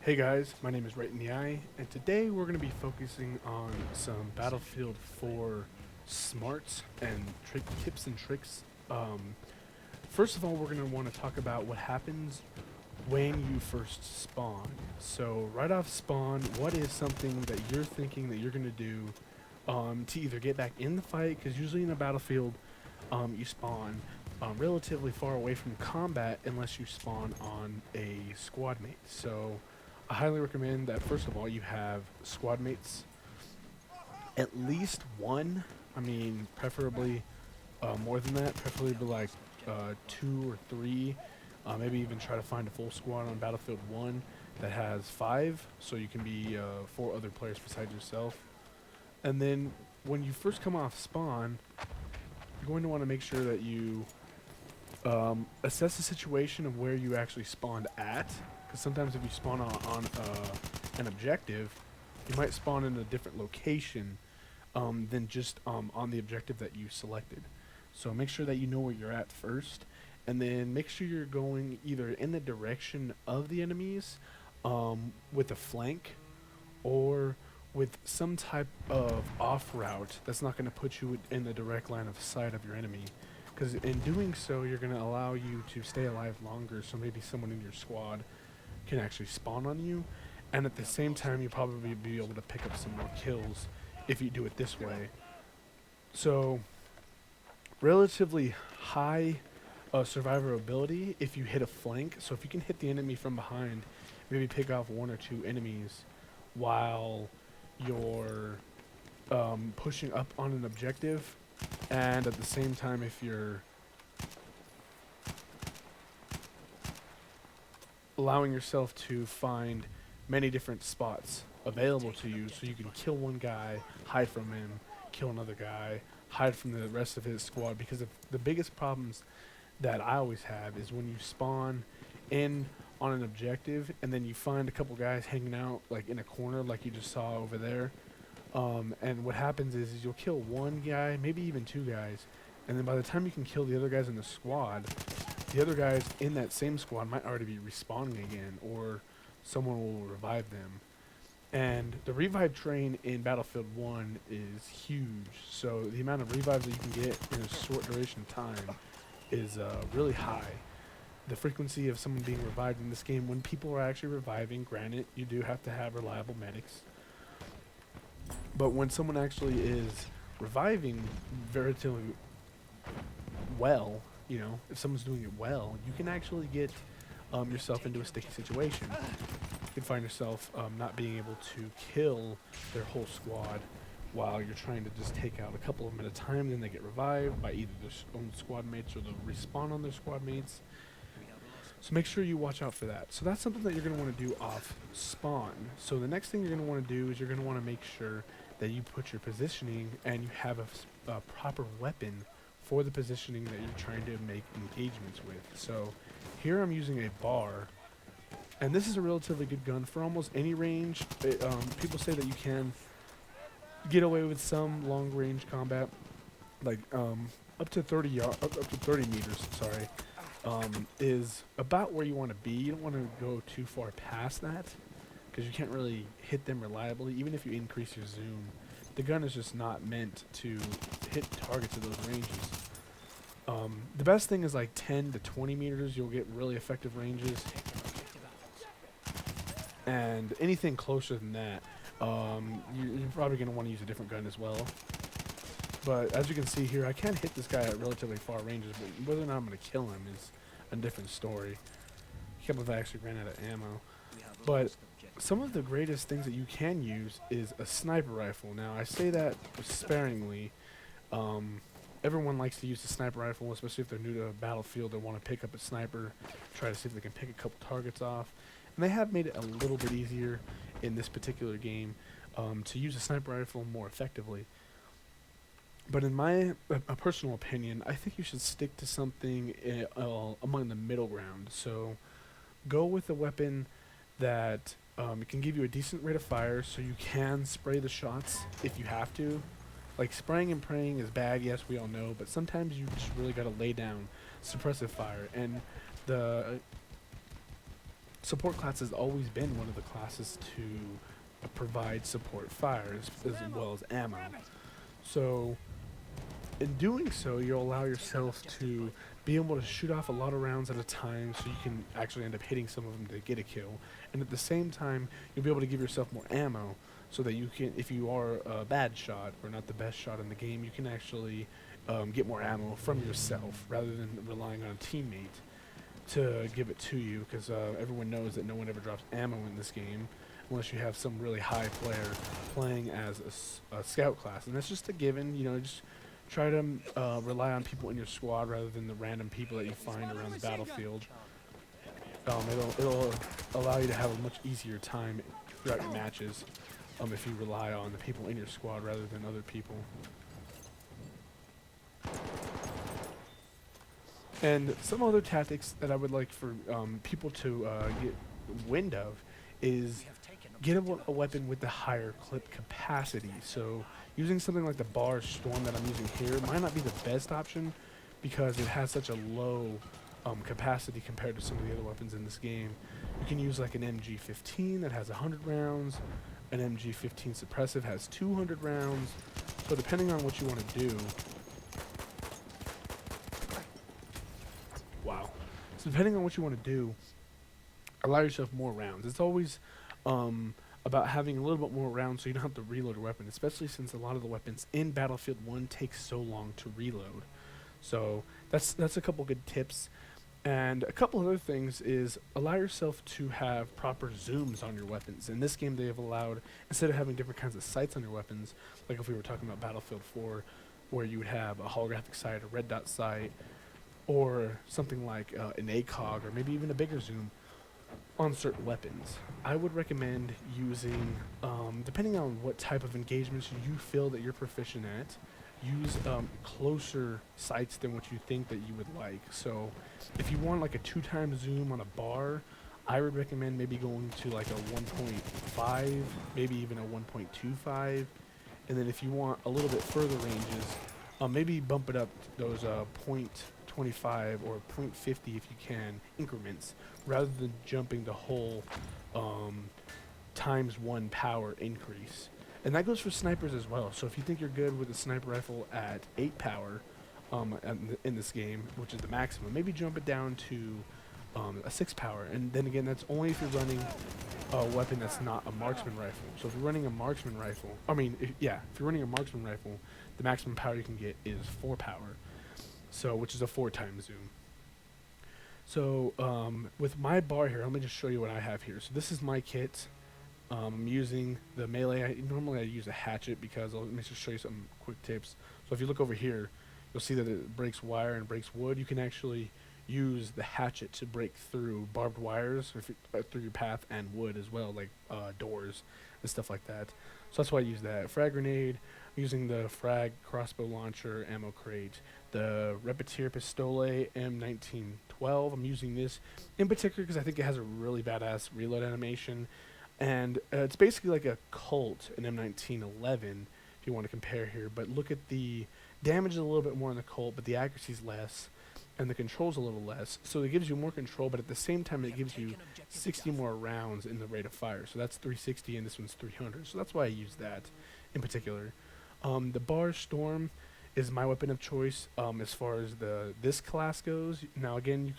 Hey guys, my name is Right in the Eye, and today we're going to be focusing on some Battlefield 4 smarts and tips and tricks. First of all, we're going to want to talk about what happens when you first spawn. So right off spawn, what is something that you're thinking that you're going to do to either get back in the fight? Because usually in a battlefield, you spawn relatively far away from combat unless you spawn on a squad mate. So I highly recommend that first of all you have squad mates, at least one. I mean, preferably more than that. Preferably like two or three. Maybe even try to find a full squad on Battlefield 1 that has five, so you can be four other players besides yourself. And then when you first come off spawn, you're going to want to make sure that you assess the situation of where you actually spawned at, because sometimes if you spawn on an objective, you might spawn in a different location than just on the objective that you selected. So make sure that you know where you're at first, and then make sure you're going either in the direction of the enemies with a flank, or with some type of off route that's not going to put you in the direct line of sight of your enemy. Because in doing so, you're going to allow you to stay alive longer, so maybe someone in your squad can actually spawn on you, and at the same time, you'll probably be able to pick up some more kills if you do it this way. So, relatively high survivability if you hit a flank. So if you can hit the enemy from behind, maybe pick off one or two enemies while you're pushing up on an objective, and at the same time, if you're allowing yourself to find many different spots available to you, so you can kill one guy, hide from him, kill another guy, hide from the rest of his squad. Because the biggest problems that I always have is when you spawn in on an objective and then you find a couple guys hanging out like in a corner like you just saw over there. And what happens is you'll kill one guy, maybe even two guys, and then by the time you can kill the other guys in the squad, the other guys in that same squad might already be respawning again, or someone will revive them. And the revive train in Battlefield 1 is huge, so the amount of revives that you can get in a short duration of time is really high. The frequency of someone being revived in this game, when people are actually reviving, granted, you do have to have reliable medics, but when someone actually is reviving relatively well, if someone's doing it well, you can actually get yourself into a sticky situation. You can find yourself not being able to kill their whole squad while you're trying to just take out a couple of them at a time. Then they get revived by either their own squad mates or they'll respawn on their squad mates. So make sure you watch out for that. So that's something that you're going to want to do off spawn. So the next thing you're going to want to do is you're going to want to make sure that you put your positioning and you have a proper weapon for the positioning that you're trying to make engagements with. So here I'm using a bar, and this is a relatively good gun for almost any range. People say that you can get away with some long range combat, like up to 30 meters. Sorry, is about where you want to be. You don't want to go too far past that because you can't really hit them reliably. Even if you increase your zoom, the gun is just not meant to hit targets at those ranges. The best thing is like 10 to 20 meters. You'll get really effective ranges, and anything closer than that, you're probably going to want to use a different gun as well. But as you can see here, I can hit this guy at relatively far ranges, but whether or not I'm going to kill him is a different story. I can't believe I actually ran out of ammo. But some of the greatest things that you can use is a sniper rifle. Now, I say that sparingly. Everyone likes to use the sniper rifle, especially if they're new to Battlefield. They want to pick up a sniper, try to see if they can pick a couple targets off. And they have made it a little bit easier in this particular game to use a sniper rifle more effectively. But in my personal opinion, I think you should stick to something among the middle ground. So go with a weapon that can give you a decent rate of fire, so you can spray the shots if you have to. Like, spraying and praying is bad, yes, we all know, but sometimes you just really got to lay down suppressive fire. And the support class has always been one of the classes to provide support fires as well as ammo. So in doing so, you'll allow yourself to be able to shoot off a lot of rounds at a time, so you can actually end up hitting some of them to get a kill. And at the same time, you'll be able to give yourself more ammo, so that you can, if you are a bad shot or not the best shot in the game, you can actually get more ammo from yourself rather than relying on a teammate to give it to you, because everyone knows that no one ever drops ammo in this game unless you have some really high player playing as a scout class. And that's just a given, you know, just try to rely on people in your squad rather than the random people that you find around the battlefield. It'll allow you to have a much easier time throughout your matches if you rely on the people in your squad rather than other people. And some other tactics that I would like for people to get wind of is get a weapon with the higher clip capacity. So using something like the Bar Storm that I'm using here might not be the best option because it has such a low capacity compared to some of the other weapons in this game. You can use like an MG15 that has 100 rounds, an MG15 suppressive has 200 rounds. So depending on what you want to do, so depending on what you want to do, allow yourself more rounds. It's always about having a little bit more rounds so you don't have to reload your weapon, especially since a lot of the weapons in Battlefield 1 take so long to reload. So that's a couple good tips. And a couple other things is allow yourself to have proper zooms on your weapons. In this game they have allowed, instead of having different kinds of sights on your weapons, like if we were talking about Battlefield 4, where you would have a holographic sight, a red dot sight, or something like an ACOG, or maybe even a bigger zoom on certain weapons. I would recommend using, depending on what type of engagements you feel that you're proficient at, use closer sights than what you think that you would like. So if you want like a 2x zoom on a bar, I would recommend maybe going to like a 1.5, maybe even a 1.25. And then if you want a little bit further ranges, maybe bump it up to those 0.25 or 0.50 if you can increments, rather than jumping the whole ×1 power increase. And that goes for snipers as well. So if you think you're good with a sniper rifle at 8 power in this game, which is the maximum, maybe jump it down to a 6 power. And then again, that's only if you're running a weapon that's not a marksman rifle. So if you're running a marksman rifle, if you're running a marksman rifle, the maximum power you can get is 4 power. So, which is a 4x zoom. So, with my bar here, let me just show you what I have here. So this is my kit. I'm using the melee. Normally I use a hatchet because, let me just show you some quick tips. So if you look over here, you'll see that it breaks wire and breaks wood. You can actually use the hatchet to break through barbed wires through your path, and wood as well, like doors and stuff like that. So that's why I use that. Frag grenade, I'm using the frag crossbow launcher ammo crate. The Repetier Pistole M1912, I'm using this in particular because I think it has a really badass reload animation. And it's basically like a Colt, an M1911, if you want to compare here. But look at the damage is a little bit more in the Colt, but the accuracy is less, and the control's a little less. So it gives you more control, but at the same time it gives you 60 more rounds in the rate of fire. So that's 360, and this one's 300. So that's why I use that in particular. The Bar Storm is my weapon of choice as far as this class goes. Now again,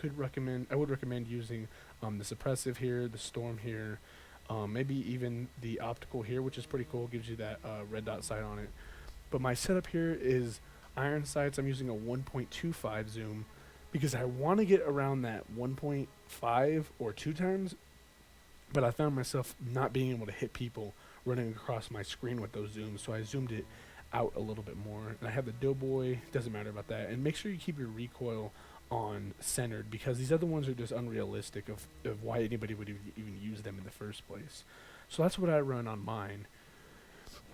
I would recommend using the suppressive here, the Storm here. Maybe even the optical here, which is pretty cool, gives you that red dot sight on it. But my setup here is iron sights. I'm using a 1.25 zoom because I want to get around that 1.5 or 2x, but I found myself not being able to hit people running across my screen with those zooms, so I zoomed it out a little bit more. And I have the Doughboy, doesn't matter about that. And make sure you keep your recoil on centered, because these other ones are just unrealistic of why anybody would even use them in the first place. So that's what I run on mine.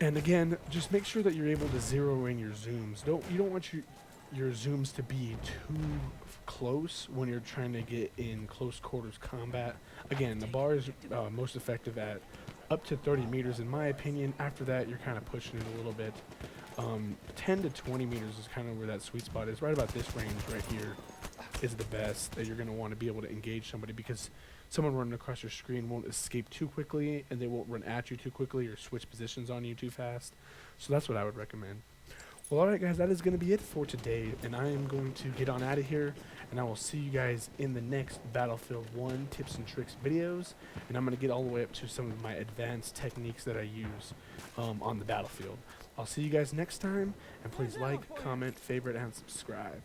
And again, just make sure that you're able to zero in your zooms. You don't want your zooms to be too close when you're trying to get in close quarters combat. Again, the bar is most effective at up to 30 meters in my opinion. After that, you're kind of pushing it a little bit. 10 to 20 meters is kind of where that sweet spot is, right about this range right here. is the best, that you're going to want to be able to engage somebody, because someone running across your screen won't escape too quickly, and they won't run at you too quickly or switch positions on you too fast. So that's what I would recommend. Well, alright guys, that is going to be it for today, and I am going to get on out of here, and I will see you guys in the next Battlefield 1 tips and tricks videos, and I'm going to get all the way up to some of my advanced techniques that I use on the battlefield. I'll see you guys next time, and please like, comment, favorite, and subscribe.